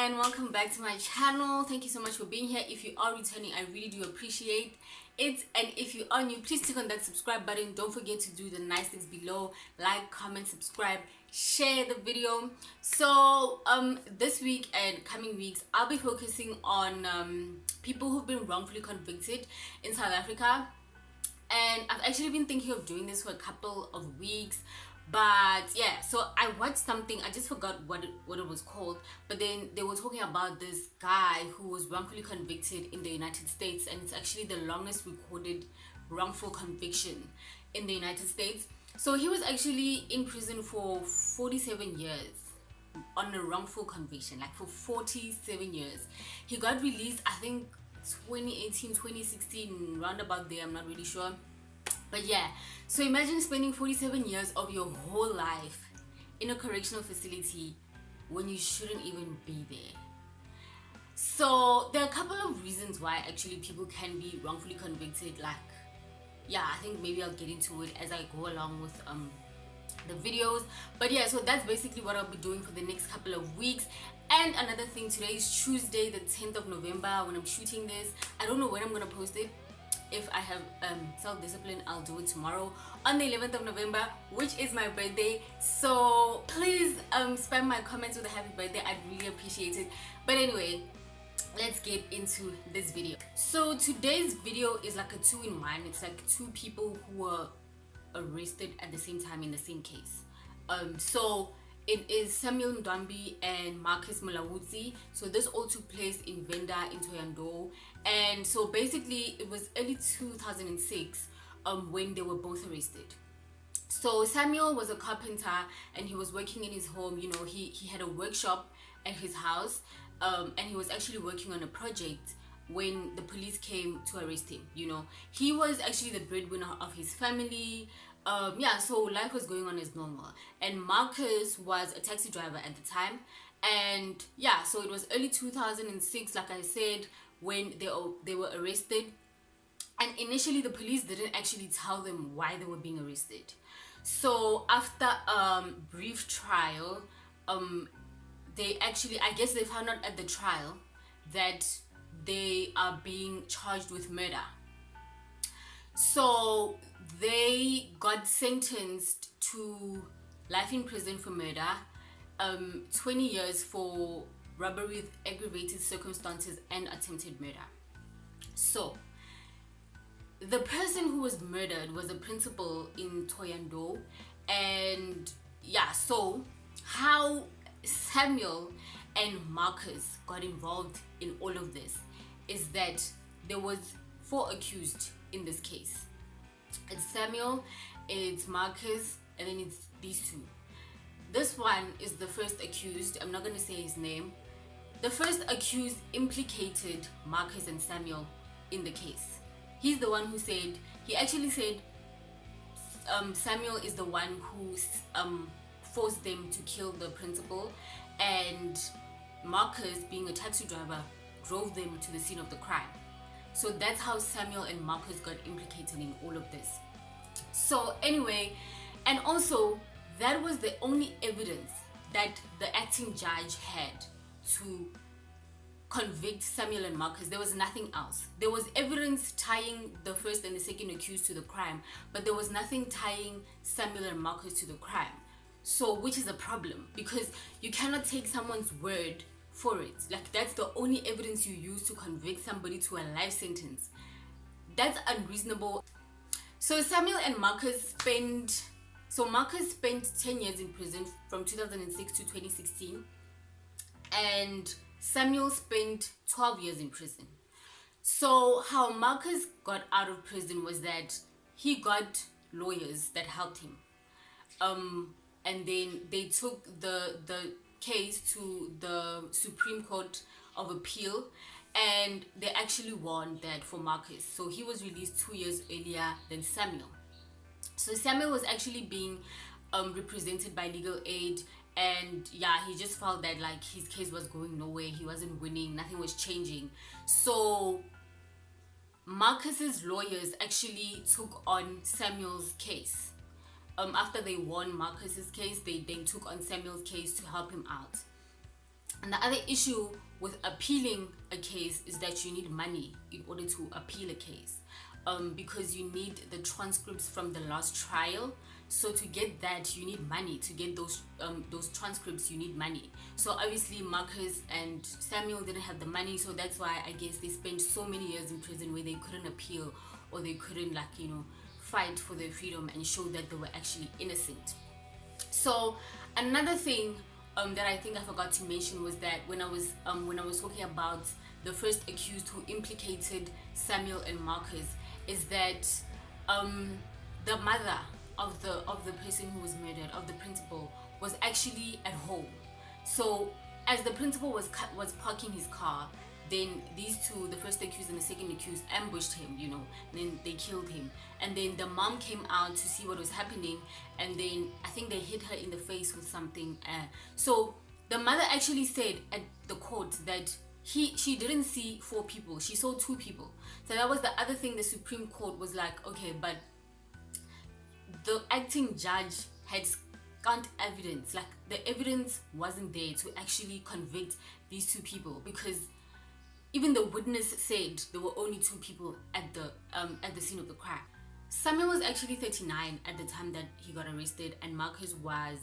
and welcome back to my channel. Thank you so much for being here. If you are returning, I really do appreciate it, and if you are new, please click on that subscribe button. Don't forget to do the nice things below: like, comment, subscribe, share the video. So this week and coming weeks, I'll be focusing on people who've been wrongfully convicted in South Africa, and I've actually been thinking of doing this for a couple of weeks. But yeah, so I watched something, I just forgot what it was called, but then they were talking about this guy who was wrongfully convicted in the United States, and it's actually the longest recorded wrongful conviction in the United States. So he was actually in prison for 47 years on a wrongful conviction, like for 47 years. He got released, I think 2018, 2016, round about there, I'm not really sure. But yeah, so imagine spending 47 years of your whole life in a correctional facility when you shouldn't even be there. So there are a couple of reasons why actually people can be wrongfully convicted. Like, yeah, I think maybe I'll get into it as I go along with the videos. But yeah, so that's basically what I'll be doing for the next couple of weeks. And another thing, today is Tuesday, the 10th of November when I'm shooting this. I don't know when I'm gonna post it. If I have self-discipline, I'll do it tomorrow on the 11th of November, which is my birthday. So please spam my comments with a happy birthday. I'd really appreciate it. But anyway, let's get into this video. So today's video is like a two-in-one. It's like two people who were arrested at the same time in the same case. So it is Samuel Mndwambi and Marcus Mulaudzi. So this all took place in Venda in Thohoyandou. And so basically it was early 2006 when they were both arrested. So Samuel was a carpenter and he was working in his home. You know, he had a workshop at his house, and he was actually working on a project when the police came to arrest him. You know, he was actually the breadwinner of his family. Yeah, so life was going on as normal, and Marcus was a taxi driver at the time. And yeah, so it was early 2006, like I said, when they were arrested. And initially the police didn't actually tell them why they were being arrested. So after brief trial, they actually, I guess they found out at the trial that they are being charged with murder. So they got sentenced to life in prison for murder, 20 years for robbery with aggravated circumstances, and attempted murder. So the person who was murdered was a principal in Thohoyandou. And yeah, so how Samuel and Marcus got involved in all of this is that there was 4 accused in this case. It's Samuel, it's Marcus, and then it's these two. This one is the first accused. I'm not going to say his name. The first accused implicated Marcus and Samuel in the case. He's the one who said, he actually said Samuel is the one who forced them to kill the principal, and Marcus, being a taxi driver, drove them to the scene of the crime. So that's how Samuel and Marcus got implicated in all of this. So anyway, and also that was the only evidence that the acting judge had to convict Samuel and Marcus. There was nothing else. There was evidence tying the first and the second accused to the crime, but there was nothing tying Samuel and Marcus to the crime. So, which is a problem, because you cannot take someone's word for it. Like, that's the only evidence you use to convict somebody to a life sentence. That's unreasonable. So Samuel and Marcus Marcus spent 10 years in prison from 2006 to 2016, and Samuel spent 12 years in prison. So how Marcus got out of prison was that he got lawyers that helped him, and then they took the case to the Supreme Court of Appeal, and they actually won that for Marcus. So he was released 2 years earlier than Samuel. So Samuel was actually being represented by legal aid, and yeah, he just felt that like his case was going nowhere, he wasn't winning, nothing was changing. So Marcus's lawyers actually took on Samuel's case. After they won Marcus's case, they then took on Samuel's case to help him out. And the other issue with appealing a case is that you need money in order to appeal a case, because you need the transcripts from the last trial. So to get that, you need money. To get those transcripts, you need money. So obviously Marcus and Samuel didn't have the money, so that's why I guess they spent so many years in prison where they couldn't appeal, or they couldn't, like, you know, fight for their freedom and show that they were actually innocent. So another thing that I think I forgot to mention was that when I was talking about the first accused who implicated Samuel and Marcus, is that the mother of the person who was murdered, of the principal, was actually at home. So as the principal was parking his car, then these two, the first accused and the second accused, ambushed him, you know, and then they killed him. And then the mom came out to see what was happening, and then I think they hit her in the face with something. So the mother actually said at the court that she didn't see 4 people, she saw 2 people. So that was the other thing. The Supreme Court was like, okay, but the acting judge had scant evidence, like the evidence wasn't there to actually convict these 2 people, because even the witness said there were only 2 people at the scene of the crime. Samuel was actually 39 at the time that he got arrested, and Marcus was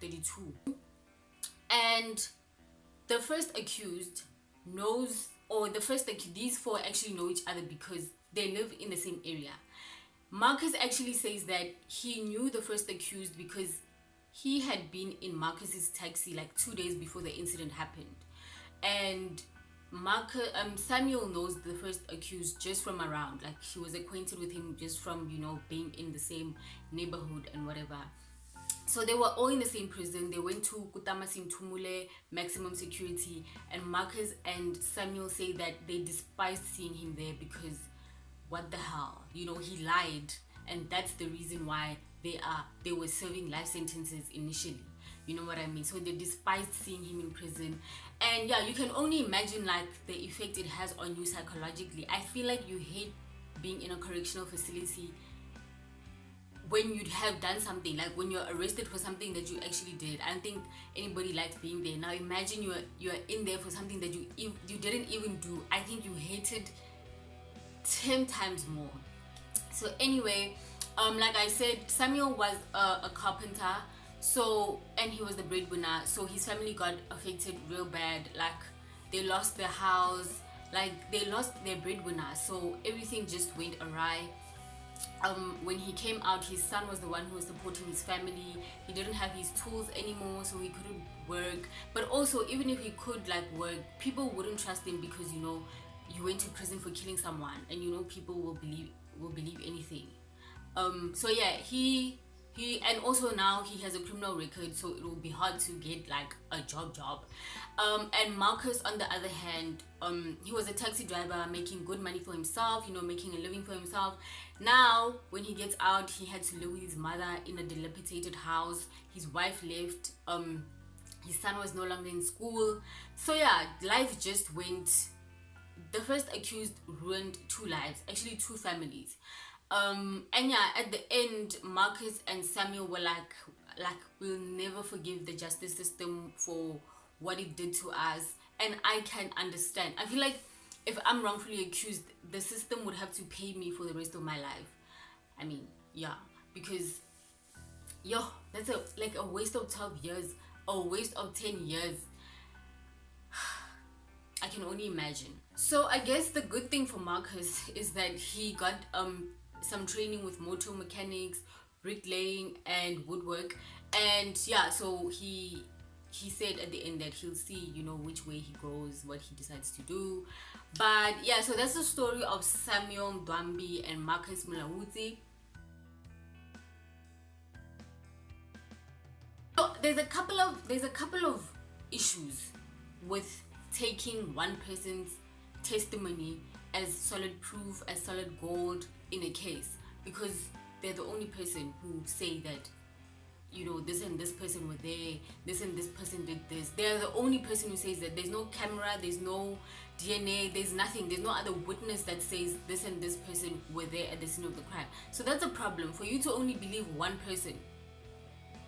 32. And the first accused knows, or these 4 actually know each other because they live in the same area. Marcus actually says that he knew the first accused because he had been in Marcus's taxi like 2 days before the incident happened. And Samuel knows the first accused just from around, like he was acquainted with him just from, you know, being in the same neighborhood and whatever. So they were all in the same prison. They went to Kutamasim Tumule, maximum security, and Marcus and Samuel say that they despised seeing him there because what the hell, you know, he lied, and that's the reason why they were serving life sentences initially. You know what I mean? So they despised seeing him in prison. And yeah, you can only imagine like the effect it has on you psychologically. I feel like you hate being in a correctional facility when you'd have done something, like when you're arrested for something that you actually did. I don't think anybody likes being there. Now imagine you're in there for something that you didn't even do. I think you hated 10 times more. So anyway, like I said, Samuel was a carpenter. So, and he was the breadwinner, so his family got affected real bad. Like they lost their house, like they lost their breadwinner, so everything just went awry. When he came out, his son was the one who was supporting his family. He didn't have his tools anymore, so he couldn't work. But also, even if he could like work, people wouldn't trust him because, you know, you went to prison for killing someone, and you know people will believe anything. So yeah, he and also now he has a criminal record, so it will be hard to get like a job. And Marcus, on the other hand, he was a taxi driver making good money for himself, you know, making a living for himself. Now when he gets out, he had to live with his mother in a dilapidated house. His wife left, his son was no longer in school. So yeah, life just went. The first accused ruined 2 lives, actually 2 families. And yeah, at the end, Marcus and Samuel were like we'll never forgive the justice system for what it did to us. And I can understand. I feel like if I'm wrongfully accused, the system would have to pay me for the rest of my life. I mean, yeah, because that's a waste of 12 years, a waste of 10 years. I can only imagine. So I guess the good thing for Marcus is that he got some training with motor mechanics, bricklaying, and woodwork. And yeah, so he said at the end that he'll see, you know, which way he goes, what he decides to do. But yeah, so that's the story of Samuel Mndwambi and Marcus Mulaudzi. So there's a couple of issues with taking one person's testimony as solid proof, as solid gold in a case, because they're the only person who say that, you know, this and this person were there, this and this person did this. They're the only person who says that. There's no camera, there's no DNA, there's nothing, there's no other witness that says this and this person were there at the scene of the crime. So that's a problem. For you to only believe one person,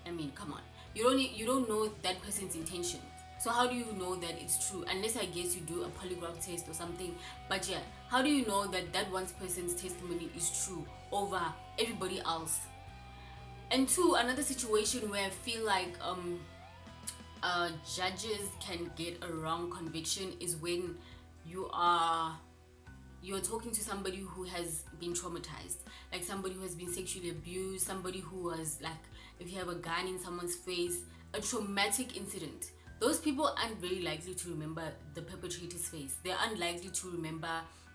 I mean, come on, you don't know that person's intention. So how do you know that it's true? Unless I guess you do a polygraph test or something. But yeah, how do you know that that one person's testimony is true over everybody else? And two, another situation where I feel like judges can get a wrong conviction is when you're talking to somebody who has been traumatized, like somebody who has been sexually abused, somebody who was like, if you have a gun in someone's face, a traumatic incident. Those people aren't very likely to remember the perpetrator's face. They're unlikely to remember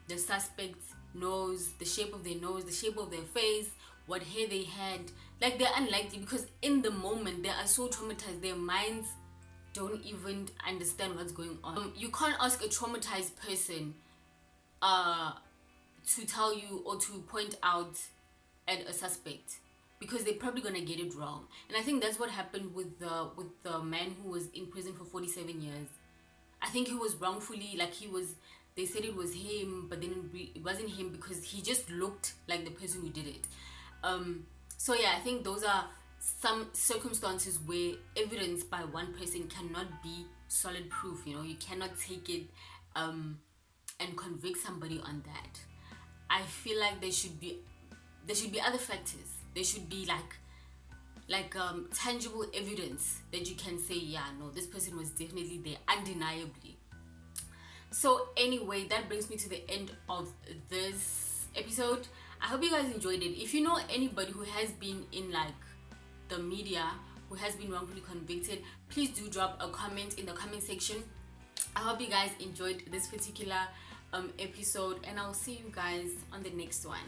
the suspect's nose, the shape of their nose, the shape of their face, what hair they had. Like, they're unlikely because in the moment they are so traumatized, their minds don't even understand what's going on. You can't ask a traumatized person to tell you or to point out at a suspect because they're probably gonna get it wrong. And I think that's what happened with the man who was in prison for 47 years. I think he was wrongfully, like, they said it was him, but then it wasn't him because he just looked like the person who did it. So yeah, I think those are some circumstances where evidence by one person cannot be solid proof. You cannot take it and convict somebody on that. I feel like there should be other factors. There should be like tangible evidence that you can say, yeah, no, this person was definitely there, undeniably. So anyway, that brings me to the end of this episode. I hope you guys enjoyed it. If you know anybody who has been in like the media, who has been wrongfully convicted, please do drop a comment in the comment section. I hope you guys enjoyed this particular episode, and I'll see you guys on the next one.